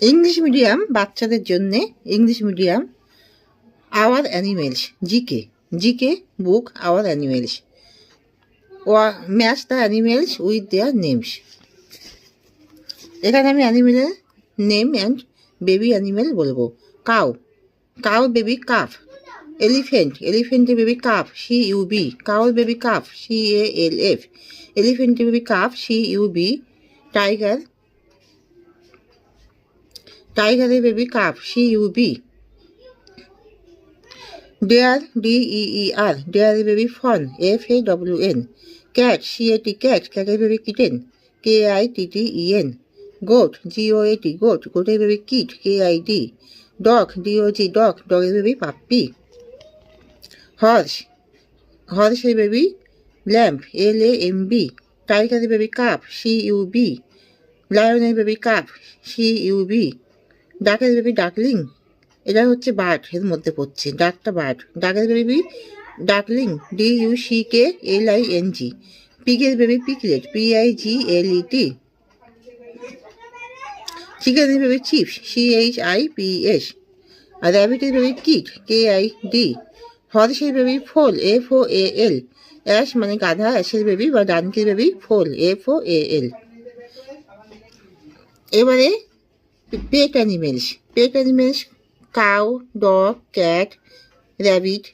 English medium বাচ্চাদের জন্যে English medium our animals GK book our animals match the animals with their names. এখানে আমি অ্যানিমেলের name and baby animal বলবো। Cow baby calf. এলিফেন্টের baby calf CUB, কাউর baby calf CALF, এলিফেন্টের baby calf CUB। টাইগারের baby calf CUB। Deer DEER, ডেয়ারের baby fawn FAWN। Cat CAT, ক্যাটের baby kitten KITTEN। Goat GOAT, গোটের baby kit KID। Dog DOG, ডগের baby puppy. হর্সের baby lamp LAMB। টাইগারের baby cub CUB, লায়নের baby cub CUB। ডাকের baby duckling, এটা হচ্ছে বার্ড, এর মধ্যে পড়ছে ডাকটা বার্ড। ডাকের বেবি ডাকলিং DUCKLING। পিগের বেবি পিগলেট PIGLET। চিকেনের বেবি চিপস CHIPS। আর র্যাবিটের বেবি কিট KID। হর্সের বেবি ফোল FOAL। অ্যাশ মানে গাধা, অ্যাশের বেবি বা ডানকির বেবি ফোল FOAL। এবারে pet animals cow, dog, cat,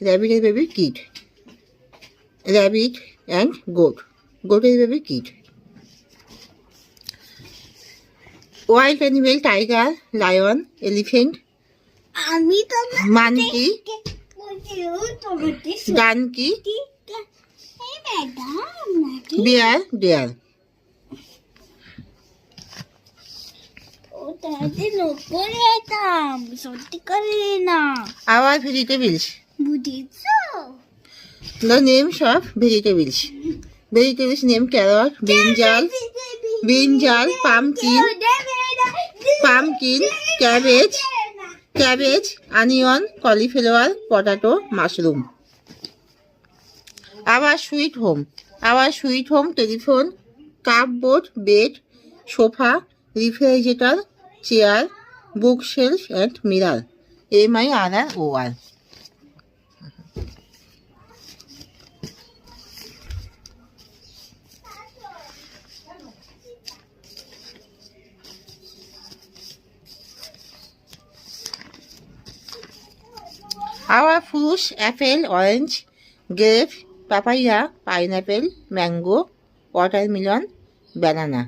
র্যাবিটের বেবি কিট, র্যাবিট অ্যান্ড গোটের baby kit. Wild animal tiger, lion, elephant, monkey, donkey, bear, deer. Our vegetables. The names of vegetables. Vegetables name carrot, brinjal, pumpkin, cabbage, onion, cauliflower, potato, mushroom. Our sweet home, telephone, cupboard, bed, sofa, refrigerator, chair, bookshelf and mirror. MIRROR. Our fruits apple, orange, grape, papaya, pineapple, mango, watermelon, banana.